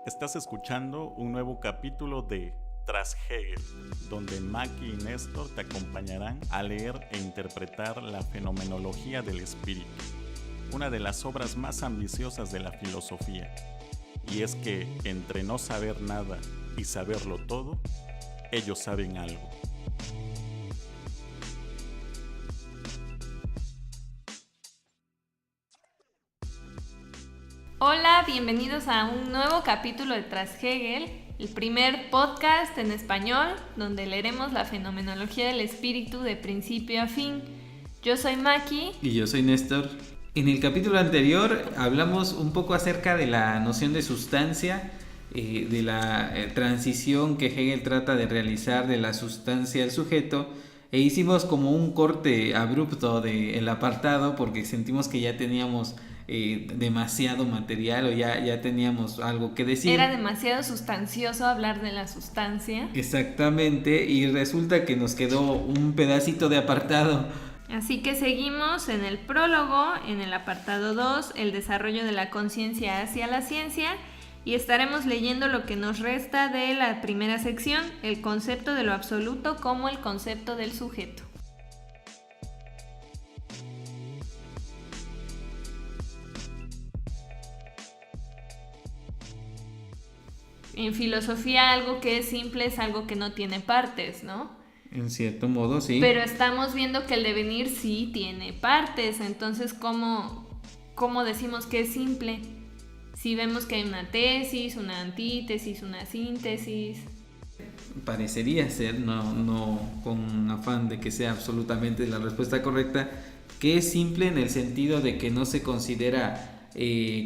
Estás escuchando un nuevo capítulo de Tras Hegel, donde Maki y Néstor te acompañarán a leer e interpretar la fenomenología del espíritu, una de las obras más ambiciosas de la filosofía. Y es que entre no saber nada y saberlo todo, ellos saben algo. Hola, bienvenidos a un nuevo capítulo de Tras Hegel, el primer podcast en español donde leeremos la fenomenología del espíritu de principio a fin. Yo soy Maki. Y yo soy Néstor. En el capítulo anterior hablamos un poco acerca de la noción de sustancia, de la transición que Hegel trata de realizar de la sustancia al sujeto, e hicimos como un corte abrupto del apartado porque sentimos que ya teníamos demasiado material o ya teníamos algo que decir. Era demasiado sustancioso hablar de la sustancia. Exactamente, y resulta que nos quedó un pedacito de apartado. Así que seguimos en el prólogo, en el apartado 2, el desarrollo de la conciencia hacia la ciencia, y estaremos leyendo lo que nos resta de la primera sección, el concepto de lo absoluto como el concepto del sujeto. En filosofía algo que es simple es algo que no tiene partes, ¿no? En cierto modo, sí. Pero estamos viendo que el devenir sí tiene partes, entonces ¿cómo decimos que es simple? Si vemos que hay una tesis, una antítesis, una síntesis. Parecería ser, no con afán de que sea absolutamente la respuesta correcta, que es simple en el sentido de que no se considera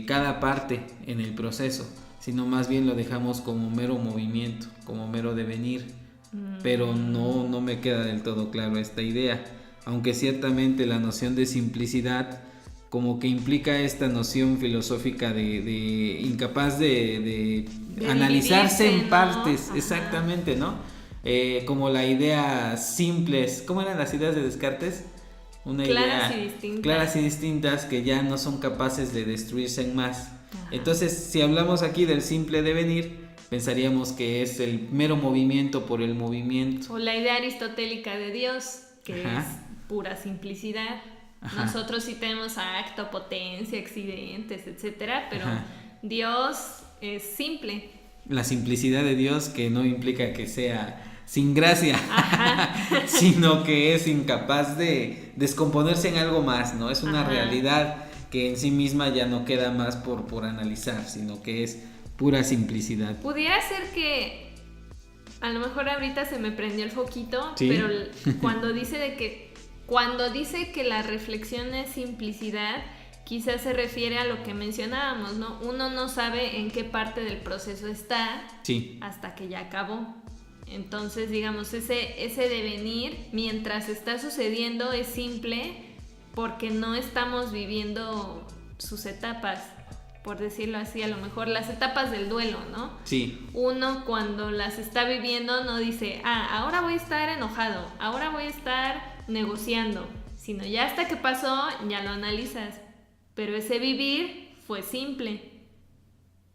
cada parte en el proceso, sino más bien lo dejamos como mero movimiento, como mero devenir. Pero no me queda del todo claro esta idea, aunque ciertamente la noción de simplicidad como que implica esta noción filosófica de incapaz de analizarse en partes, ¿no? Exactamente, ¿no? Como la idea simples, ¿cómo eran las ideas de Descartes? Una claras idea y distintas. Claras y distintas que ya no son capaces de destruirse en más. Entonces, si hablamos aquí del simple devenir, pensaríamos que es el mero movimiento por el movimiento. O la idea aristotélica de Dios, que Ajá. es pura simplicidad. Ajá. Nosotros sí tenemos acto, potencia, accidentes, etcétera, pero ajá, Dios es simple. La simplicidad de Dios, que no implica que sea sin gracia, sino que es incapaz de descomponerse en algo más, ¿no? Es una realidad que en sí misma ya no queda más por analizar, sino que es pura simplicidad. Pudiera ser que a lo mejor ahorita se me prendió el foquito, ¿sí? Pero cuando dice que la reflexión es simplicidad, quizás se refiere a lo que mencionábamos, ¿no? Uno no sabe en qué parte del proceso está, sí, hasta que ya acabó. Entonces, digamos, ese devenir mientras está sucediendo es simple porque no estamos viviendo sus etapas, por decirlo así, a lo mejor las etapas del duelo, ¿no? Sí. Uno cuando las está viviendo no dice, ahora voy a estar enojado, ahora voy a estar negociando, sino ya hasta que pasó ya lo analizas. Pero ese vivir fue simple,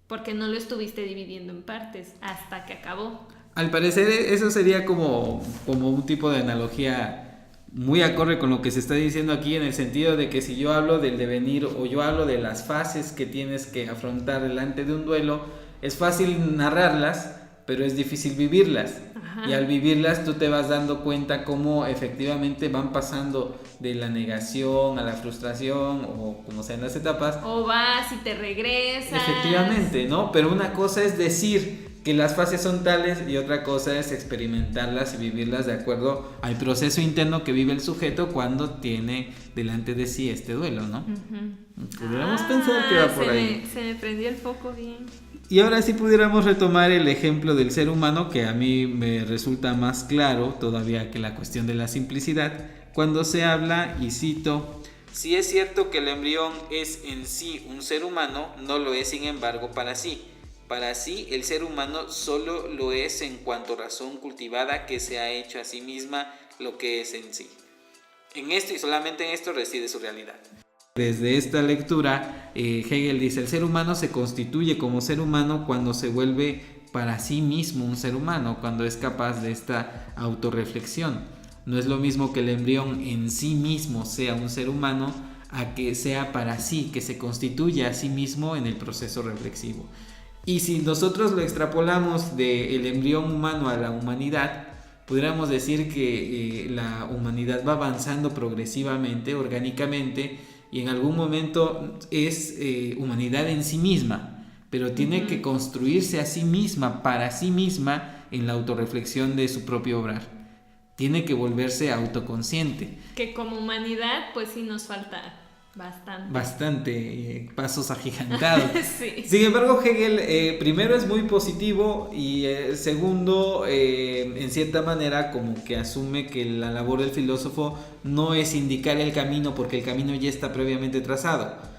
porque no lo estuviste dividiendo en partes hasta que acabó. Al parecer eso sería como un tipo de analogía muy acorde con lo que se está diciendo aquí, en el sentido de que si yo hablo del devenir o yo hablo de las fases que tienes que afrontar delante de un duelo, es fácil narrarlas, pero es difícil vivirlas. Ajá. Y al vivirlas tú te vas dando cuenta cómo efectivamente van pasando de la negación a la frustración o como sean las etapas. O vas y te regresas. Efectivamente, ¿no? Pero una cosa es decir que las fases son tales y otra cosa es experimentarlas y vivirlas de acuerdo al proceso interno que vive el sujeto cuando tiene delante de sí este duelo, ¿no? Pudiéramos pensar que va por ahí. Se me prendió el foco bien. Y ahora sí pudiéramos retomar el ejemplo del ser humano, que a mí me resulta más claro todavía que la cuestión de la simplicidad, cuando se habla, y cito: si es cierto que el embrión es en sí un ser humano, no lo es sin embargo para sí. Para sí, el ser humano solo lo es en cuanto razón cultivada que se ha hecho a sí misma lo que es en sí. En esto y solamente en esto reside su realidad. Desde esta lectura, Hegel dice, el ser humano se constituye como ser humano cuando se vuelve para sí mismo un ser humano, cuando es capaz de esta autorreflexión. No es lo mismo que el embrión en sí mismo sea un ser humano a que sea para sí, que se constituya a sí mismo en el proceso reflexivo. Y si nosotros lo extrapolamos del embrión humano a la humanidad, podríamos decir que la humanidad va avanzando progresivamente, orgánicamente, y en algún momento es humanidad en sí misma, pero tiene que construirse a sí misma, para sí misma, en la autorreflexión de su propio obrar. Tiene que volverse autoconsciente. Que como humanidad, pues sí nos falta bastante pasos agigantados. Sí. Sin embargo, Hegel primero es muy positivo y segundo, en cierta manera como que asume que la labor del filósofo no es indicar el camino porque el camino ya está previamente trazado.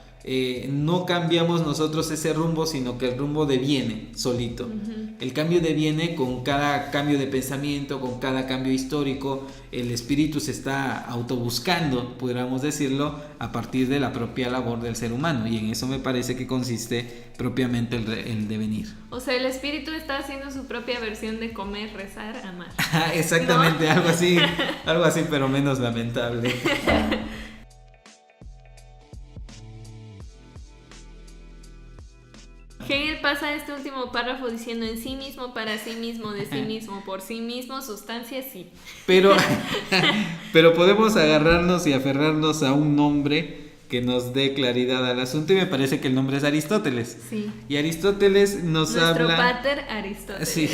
No cambiamos nosotros ese rumbo, sino que el rumbo deviene solito. El cambio deviene con cada cambio de pensamiento, con cada cambio histórico. El espíritu se está autobuscando, podríamos decirlo, a partir de la propia labor del ser humano, y en eso me parece que consiste propiamente el devenir. O sea, el espíritu está haciendo su propia versión de comer, rezar, amar. Exactamente, ¿no? algo así, pero menos lamentable. Hegel pasa este último párrafo diciendo en sí mismo, para sí mismo, de sí mismo, por sí mismo, sustancia sí. Pero podemos agarrarnos y aferrarnos a un nombre que nos dé claridad al asunto, y me parece que el nombre es Aristóteles. Sí. Y Aristóteles nos Nuestro habla... pater Aristóteles. Sí.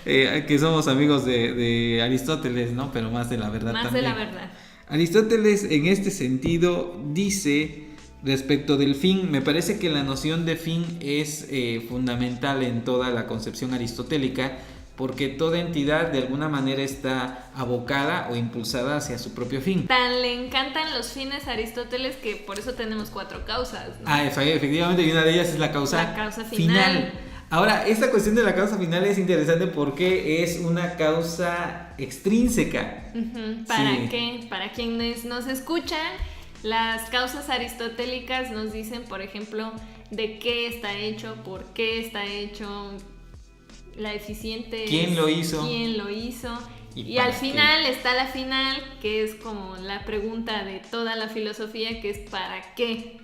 Que somos amigos de Aristóteles, ¿no? Pero más de la verdad más también. de la verdad. Aristóteles en este sentido dice... Respecto del fin, me parece que la noción de fin es fundamental en toda la concepción aristotélica, porque toda entidad de alguna manera está abocada o impulsada hacia su propio fin. Tan le encantan los fines a Aristóteles que por eso tenemos 4 causas, ¿no? Efectivamente, y una de ellas es la causa final. Ahora, esta cuestión de la causa final es interesante porque es una causa extrínseca. ¿Para qué? Para quienes nos escuchan, las causas aristotélicas nos dicen, por ejemplo, de qué está hecho, por qué está hecho, la eficiente quién lo hizo y al final está la final, que es como la pregunta de toda la filosofía, que es ¿para qué?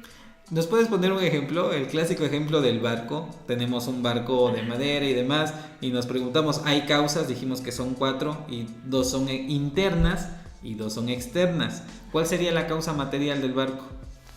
¿Nos puedes poner un ejemplo? El clásico ejemplo del barco. Tenemos un barco de madera y demás, y nos preguntamos, ¿hay causas? Dijimos que son 4 y 2 son internas y 2 son externas. ¿Cuál sería la causa material del barco?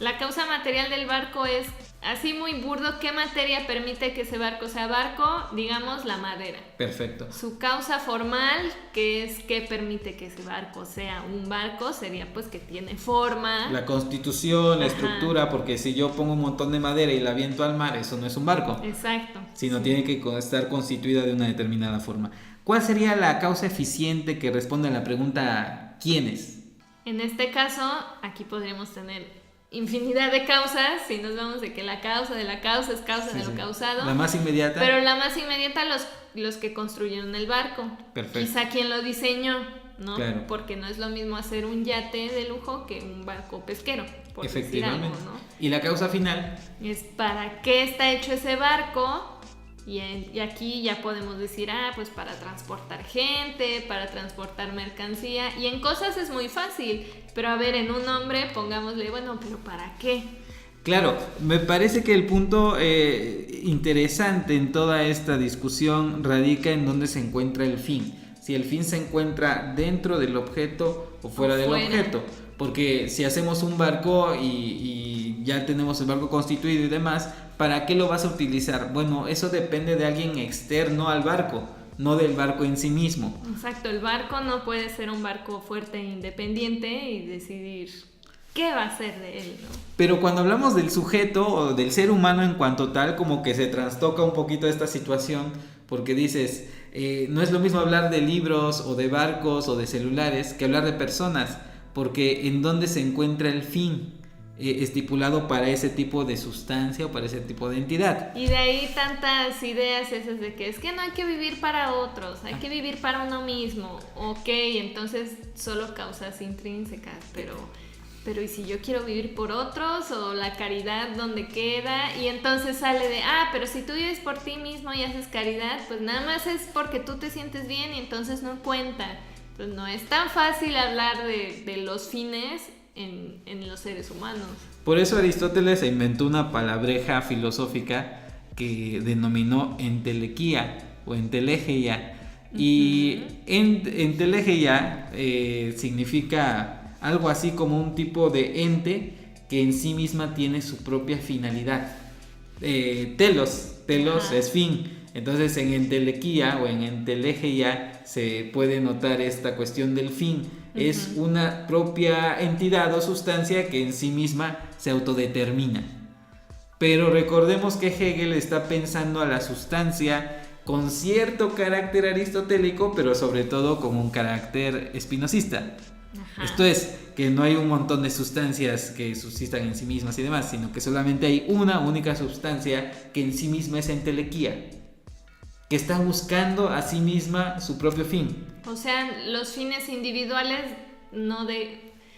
La causa material del barco es, así muy burdo, ¿qué materia permite que ese barco sea barco? Digamos, la madera. Perfecto. Su causa formal, que es ¿qué permite que ese barco sea un barco? Sería pues que tiene forma. La constitución, la estructura, porque si yo pongo un montón de madera y la aviento al mar, eso no es un barco. Exacto. Sino tiene que estar constituida de una determinada forma. ¿Cuál sería la causa eficiente que responde a la pregunta ¿quiénes? En este caso, aquí podríamos tener infinidad de causas, si nos vamos de que la causa de la causa es causa de lo causado. La más inmediata. Pero la más inmediata, los que construyeron el barco. Perfecto. Quizá quien lo diseñó, ¿no? Claro. Porque no es lo mismo hacer un yate de lujo que un barco pesquero, por efectivamente. decir algo, ¿no? Y la causa final es para qué está hecho ese barco. Y aquí ya podemos decir, pues para transportar gente, para transportar mercancía. Y en cosas es muy fácil, pero a ver, en un nombre pongámosle, bueno, pero ¿para qué? Claro, me parece que el punto interesante en toda esta discusión radica en dónde se encuentra el fin. Si el fin se encuentra dentro del objeto o fuera del objeto. Porque si hacemos un barco y ya tenemos el barco constituido y demás, ¿para qué lo vas a utilizar? Bueno, eso depende de alguien externo al barco, no del barco en sí mismo. Exacto, el barco no puede ser un barco fuerte e independiente y decidir qué va a hacer de él, ¿no? Pero cuando hablamos del sujeto o del ser humano en cuanto tal, como que se trastoca un poquito esta situación, porque dices, no es lo mismo hablar de libros o de barcos o de celulares que hablar de personas, porque en dónde se encuentra el fin estipulado para ese tipo de sustancia o para ese tipo de entidad. Y de ahí tantas ideas esas de que es que no hay que vivir para otros, hay que vivir para uno mismo. Ok, entonces solo causas intrínsecas, pero pero ¿y si yo quiero vivir por otros? O la caridad, ¿dónde queda? Y entonces sale de, pero si tú vives por ti mismo y haces caridad, pues nada más es porque tú te sientes bien y entonces no cuenta. Pues no es tan fácil hablar de los fines en los seres humanos. Por eso Aristóteles inventó una palabreja filosófica que denominó entelequia o entelegeia. Y entelegeia significa algo así como un tipo de ente que en sí misma tiene su propia finalidad. Telos es fin. Entonces en entelequia o en entelegeia se puede notar esta cuestión del fin. Es una propia entidad o sustancia que en sí misma se autodetermina. Pero recordemos que Hegel está pensando a la sustancia con cierto carácter aristotélico, pero sobre todo con un carácter espinosista. Esto es, que no hay un montón de sustancias que subsistan en sí mismas y demás, sino que solamente hay una única sustancia que en sí misma es entelequia, que está buscando a sí misma su propio fin. O sea, los fines individuales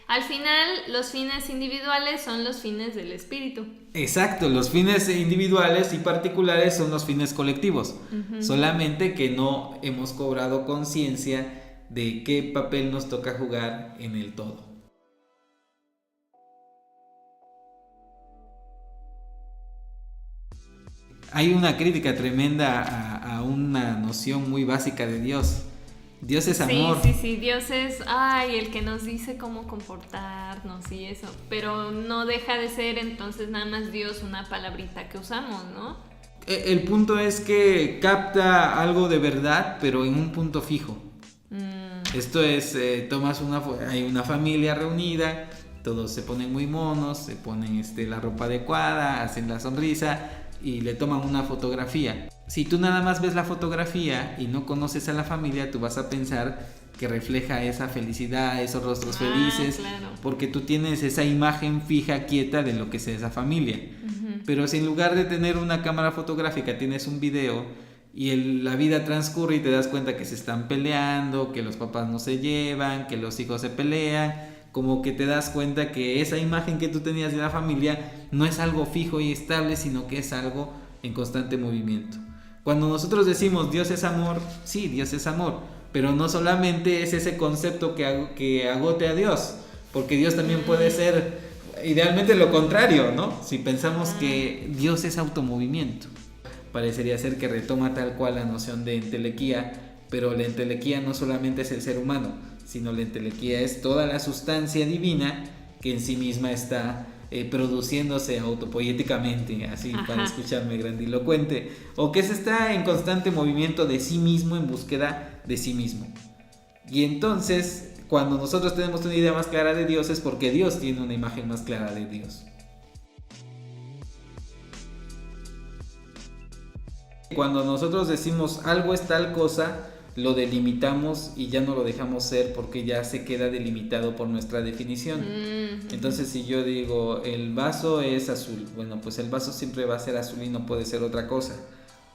al final, los fines individuales son los fines del espíritu. Exacto, los fines individuales y particulares son los fines colectivos. Solamente que no hemos cobrado conciencia de qué papel nos toca jugar en el todo. Hay una crítica tremenda a una noción muy básica de Dios. Dios es amor. Sí, Dios es el que nos dice cómo comportarnos y eso, pero no deja de ser entonces nada más Dios una palabrita que usamos, ¿no? El punto es que capta algo de verdad, pero en un punto fijo. Esto es, hay una familia reunida, todos se ponen muy monos, se ponen la ropa adecuada, hacen la sonrisa y le toman una fotografía. Si tú nada más ves la fotografía y no conoces a la familia, tú vas a pensar que refleja esa felicidad, esos rostros felices, claro, porque tú tienes esa imagen fija, quieta de lo que es esa familia. Pero si en lugar de tener una cámara fotográfica tienes un video y la vida transcurre y te das cuenta que se están peleando, que los papás no se llevan, que los hijos se pelean, como que te das cuenta que esa imagen que tú tenías de la familia no es algo fijo y estable, sino que es algo en constante movimiento. Cuando nosotros decimos Dios es amor, sí, Dios es amor, pero no solamente es ese concepto que agote a Dios, porque Dios también puede ser idealmente lo contrario, ¿no? Si pensamos que Dios es automovimiento, parecería ser que retoma tal cual la noción de entelequia, pero la entelequia no solamente es el ser humano, sino la entelequia es toda la sustancia divina que en sí misma está produciéndose autopoéticamente, así para escucharme grandilocuente, o que se está en constante movimiento de sí mismo en búsqueda de sí mismo. Y entonces, cuando nosotros tenemos una idea más clara de Dios, es porque Dios tiene una imagen más clara de Dios. Cuando nosotros decimos algo es tal cosa, lo delimitamos y ya no lo dejamos ser porque ya se queda delimitado por nuestra definición. Entonces, si yo digo el vaso es azul, bueno, pues el vaso siempre va a ser azul y no puede ser otra cosa.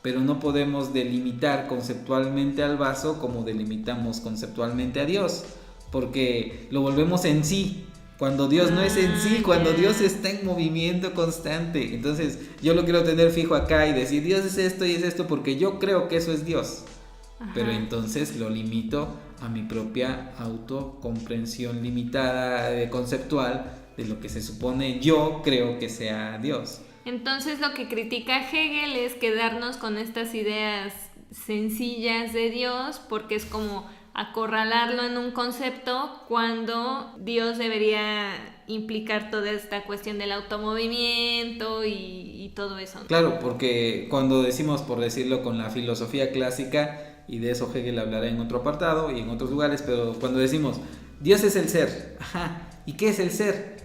Pero no podemos delimitar conceptualmente al vaso como delimitamos conceptualmente a Dios, porque lo volvemos en sí. Cuando Dios no es en sí, cuando Dios está en movimiento constante. Entonces yo lo quiero tener fijo acá y decir Dios es esto y es esto porque yo creo que eso es Dios. Pero entonces lo limito a mi propia autocomprensión limitada, conceptual, de lo que se supone yo creo que sea Dios. Entonces lo que critica Hegel es quedarnos con estas ideas sencillas de Dios, porque es como acorralarlo en un concepto cuando Dios debería implicar toda esta cuestión del automovimiento y todo eso. Claro, porque cuando decimos, por decirlo con la filosofía clásica, y de eso Hegel hablará en otro apartado y en otros lugares, pero cuando decimos Dios es el ser, ¿y qué es el ser?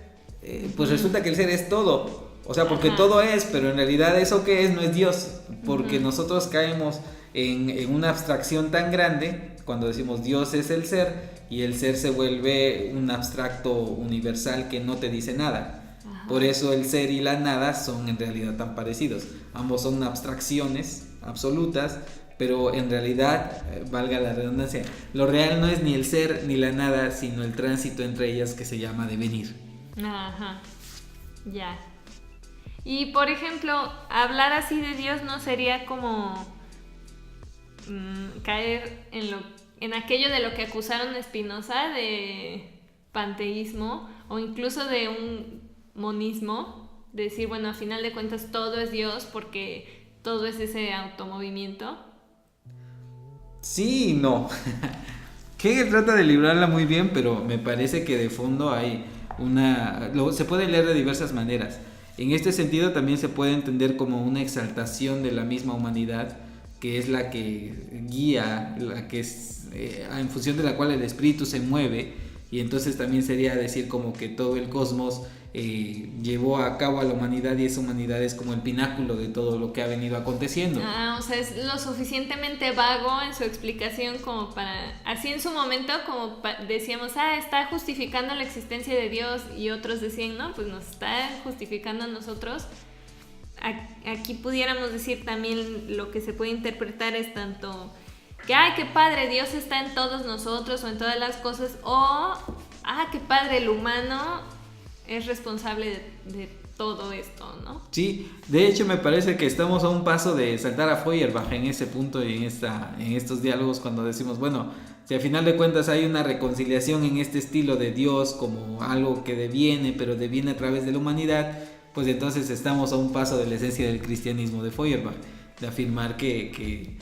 Pues resulta que el ser es todo, o sea, porque todo es, pero en realidad eso que es no es Dios, porque nosotros caemos en una abstracción tan grande cuando decimos Dios es el ser, y el ser se vuelve un abstracto universal que no te dice nada. Por eso el ser y la nada son en realidad tan parecidos, ambos son abstracciones absolutas, pero en realidad, valga la redundancia, lo real no es ni el ser ni la nada, sino el tránsito entre ellas que se llama devenir. Ajá, ya. Y por ejemplo, hablar así de Dios no sería como caer en aquello de lo que acusaron a Spinoza de panteísmo o incluso de un monismo, decir, bueno, a final de cuentas todo es Dios porque todo es ese automovimiento. Sí y no. Hegel trata de librarla muy bien, pero me parece que de fondo hay se puede leer de diversas maneras. En este sentido también se puede entender como una exaltación de la misma humanidad, que es la que guía, la que es en función de la cual el espíritu se mueve, y entonces también sería decir como que todo el cosmos llevó a cabo a la humanidad, y esa humanidad es como el pináculo de todo lo que ha venido aconteciendo. O sea, es lo suficientemente vago en su explicación como para, así en su momento como decíamos, está justificando la existencia de Dios, y otros decían, no, pues nos está justificando a nosotros. Aquí pudiéramos decir también lo que se puede interpretar es tanto que, ¡ay, qué padre! Dios está en todos nosotros o en todas las cosas, o ¡ah, qué padre! El humano es responsable de todo esto, ¿no? Sí, de hecho me parece que estamos a un paso de saltar a Feuerbach en ese punto y en estos diálogos, cuando decimos, bueno, si al final de cuentas hay una reconciliación en este estilo de Dios como algo que deviene, pero deviene a través de la humanidad, pues entonces estamos a un paso de la esencia del cristianismo de Feuerbach, de afirmar que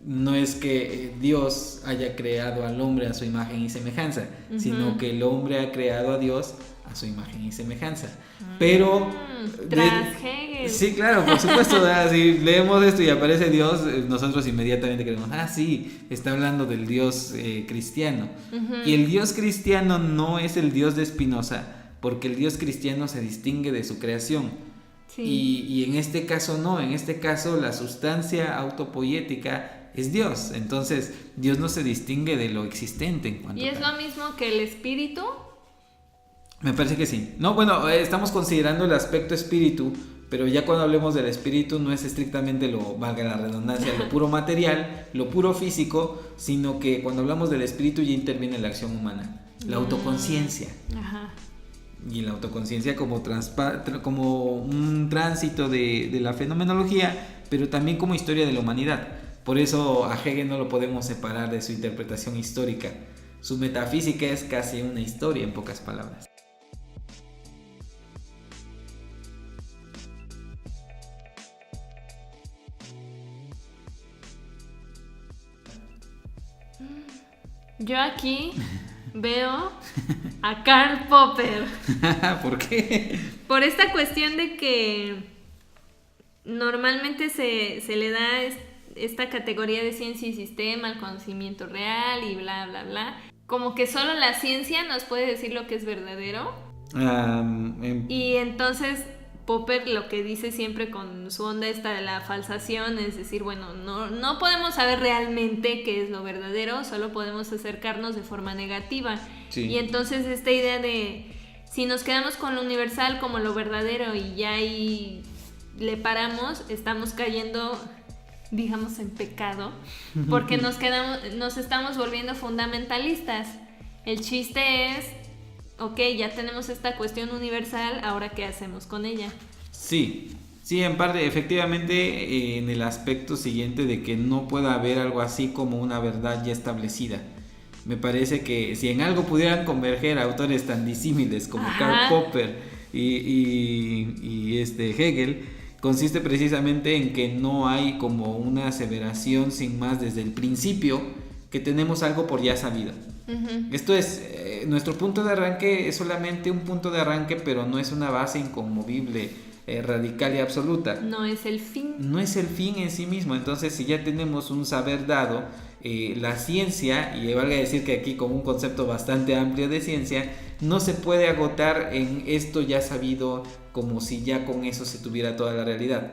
no es que Dios haya creado al hombre a su imagen y semejanza, sino que el hombre ha creado a Dios a su imagen y semejanza. Pero tras Hegel. Sí, claro, por supuesto. Si leemos esto y aparece Dios, nosotros inmediatamente creemos, sí, está hablando del Dios cristiano. Y el Dios cristiano no es el Dios de Spinoza, porque el Dios cristiano se distingue de su creación. Sí. Y en este caso no, en este caso la sustancia autopoética es Dios. Entonces Dios no se distingue de lo existente en cuanto ¿Y es lo mismo que el espíritu? Me parece que sí. No, bueno, estamos considerando el aspecto espíritu, pero ya cuando hablemos del espíritu no es estrictamente valga la redundancia, lo puro material, lo puro físico, sino que cuando hablamos del espíritu ya interviene la acción humana, la autoconciencia. Ajá. Y la autoconciencia como un tránsito de la fenomenología, pero también como historia de la humanidad. Por eso a Hegel no lo podemos separar de su interpretación histórica. Su metafísica es casi una historia, en pocas palabras. Yo aquí veo a Karl Popper. ¿Por qué? Por esta cuestión de que normalmente se le da esta categoría de ciencia y sistema al conocimiento real y bla, bla, bla. Como que solo la ciencia nos puede decir lo que es verdadero. Y entonces Popper lo que dice siempre con su onda esta de la falsación es decir, bueno, no podemos saber realmente qué es lo verdadero, solo podemos acercarnos de forma negativa. Sí. Y entonces esta idea de si nos quedamos con lo universal como lo verdadero y ya ahí le paramos, estamos cayendo, digamos, en pecado, porque nos estamos volviendo fundamentalistas. El chiste es, ok, ya tenemos esta cuestión universal, ¿ahora qué hacemos con ella? Sí, en parte, efectivamente, en el aspecto siguiente de que no pueda haber algo así como una verdad ya establecida. Me parece que si en algo pudieran converger autores tan disímiles como Karl Popper y Hegel, consiste precisamente en que no hay como una aseveración sin más desde el principio que tenemos algo por ya sabido. Esto es, nuestro punto de arranque es solamente un punto de arranque, pero no es una base inconmovible, radical y absoluta. No es el fin. No es el fin en sí mismo. Entonces, si ya tenemos un saber dado, la ciencia, y valga decir que aquí como un concepto bastante amplio de ciencia, no se puede agotar en esto ya sabido como si ya con eso se tuviera toda la realidad.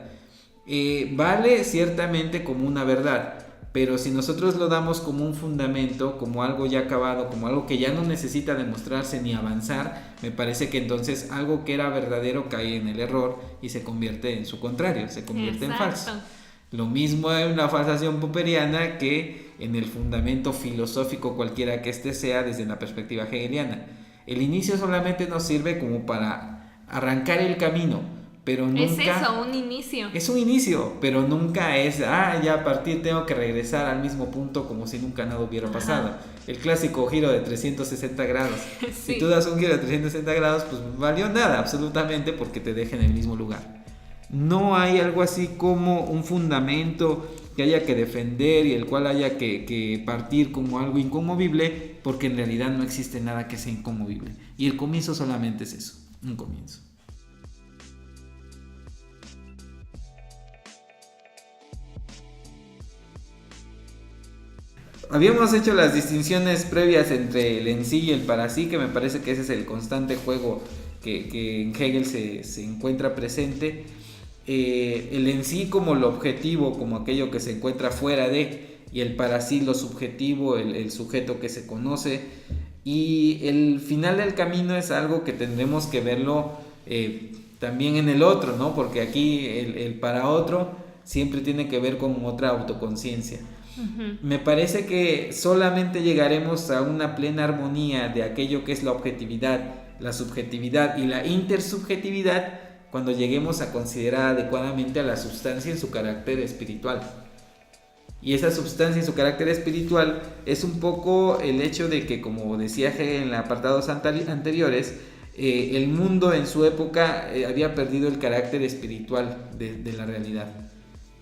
Vale ciertamente como una verdad, pero si nosotros lo damos como un fundamento, como algo ya acabado, como algo que ya no necesita demostrarse ni avanzar, me parece que entonces algo que era verdadero cae en el error y se convierte en su contrario, se convierte en falso. Lo mismo es una falsación popperiana que en el fundamento filosófico cualquiera que este sea desde la perspectiva hegeliana. El inicio solamente nos sirve como para arrancar el camino, pero nunca... Es eso, un inicio. Es un inicio, pero nunca es, ya a partir tengo que regresar al mismo punto como si nunca nada hubiera pasado. El clásico giro de 360 grados. Sí. Si tú das un giro de 360 grados, pues valió nada absolutamente porque te deja en el mismo lugar. No hay algo así como un fundamento que haya que defender y el cual haya que partir como algo inconmovible, porque en realidad no existe nada que sea inconmovible. Y el comienzo solamente es eso, un comienzo. Habíamos hecho las distinciones previas entre el en sí y el para sí, que me parece que ese es el constante juego que en Hegel se encuentra presente. El en sí como lo objetivo, como aquello que se encuentra fuera de, y el para sí lo subjetivo, el sujeto que se conoce. Y el final del camino es algo que tendremos que verlo también en el otro, ¿no? Porque aquí el para otro siempre tiene que ver con otra autoconciencia. Me parece que solamente llegaremos a una plena armonía de aquello que es la objetividad, la subjetividad y la intersubjetividad cuando lleguemos a considerar adecuadamente a la sustancia en su carácter espiritual. Y esa sustancia en su carácter espiritual es un poco el hecho de que, como decía Hegel en apartados anteriores, el mundo en su época había perdido el carácter espiritual de la realidad.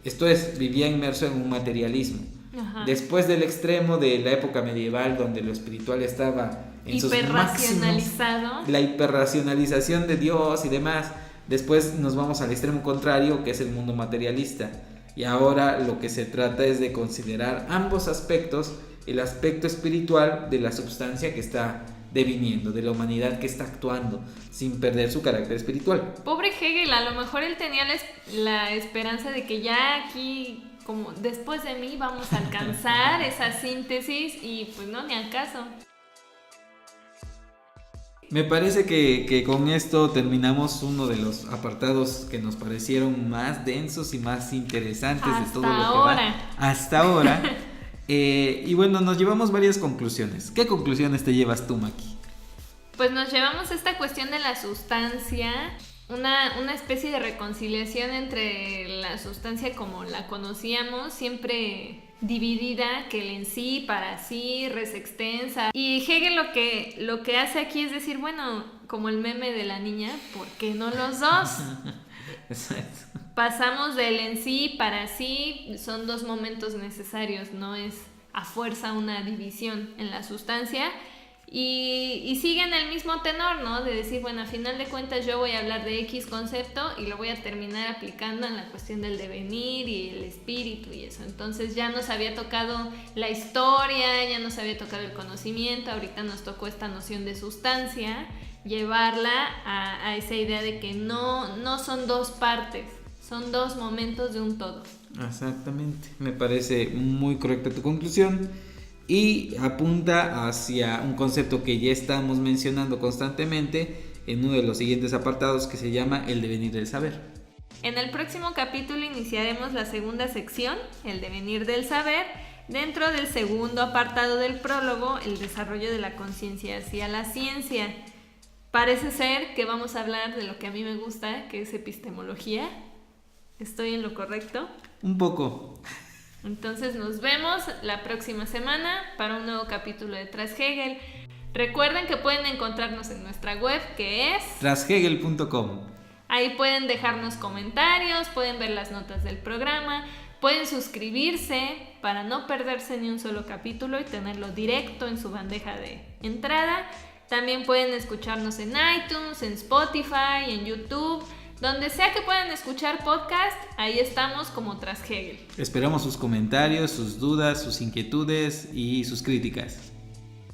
Esto es, vivía inmerso en un materialismo. Ajá. Después del extremo de la época medieval, donde lo espiritual estaba en sus máximos, la hiperracionalización de Dios y demás. Después nos vamos al extremo contrario, que es el mundo materialista. Y ahora lo que se trata es de considerar ambos aspectos, el aspecto espiritual de la substancia que está deviniendo, de la humanidad que está actuando, sin perder su carácter espiritual. Pobre Hegel, a lo mejor él tenía la esperanza de que ya aquí, como después de mí, vamos a alcanzar esa síntesis, y pues no, ni al caso. Me parece que con esto terminamos uno de los apartados que nos parecieron más densos y más interesantes de todo lo que va hasta ahora. Y bueno, nos llevamos varias conclusiones. ¿Qué conclusiones te llevas tú, Maki? Pues nos llevamos esta cuestión de la sustancia, una especie de reconciliación entre la sustancia como la conocíamos, siempre dividida, que el en sí, para sí, res extensa. Y Hegel lo que hace aquí es decir, bueno, como el meme de la niña, ¿por qué no los dos? Exacto. Pasamos del en sí para sí, son dos momentos necesarios, no es a fuerza una división en la sustancia. Y siguen el mismo tenor, ¿no? De decir, bueno, a final de cuentas yo voy a hablar de X concepto y lo voy a terminar aplicando en la cuestión del devenir y el espíritu y eso. Entonces ya nos había tocado la historia, ya nos había tocado el conocimiento, ahorita nos tocó esta noción de sustancia, llevarla a esa idea de que no son dos partes, son dos momentos de un todo. Exactamente, me parece muy correcta tu conclusión. Y apunta hacia un concepto que ya estamos mencionando constantemente en uno de los siguientes apartados, que se llama el devenir del saber. En el próximo capítulo iniciaremos la segunda sección, el devenir del saber, dentro del segundo apartado del prólogo, el desarrollo de la conciencia hacia la ciencia. Parece ser que vamos a hablar de lo que a mí me gusta, que es epistemología. ¿Estoy en lo correcto? Un poco. Entonces nos vemos la próxima semana para un nuevo capítulo de Tras Hegel. Recuerden que pueden encontrarnos en nuestra web, que es trashegel.com. Ahí pueden dejarnos comentarios, pueden ver las notas del programa, pueden suscribirse para no perderse ni un solo capítulo y tenerlo directo en su bandeja de entrada. También pueden escucharnos en iTunes, en Spotify, en YouTube. Donde sea que puedan escuchar podcast, ahí estamos como Tras Hegel. Esperamos sus comentarios, sus dudas, sus inquietudes y sus críticas.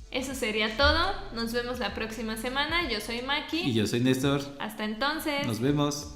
Eso sería todo. Nos vemos la próxima semana. Yo soy Maki. Y yo soy Néstor. Hasta entonces. Nos vemos.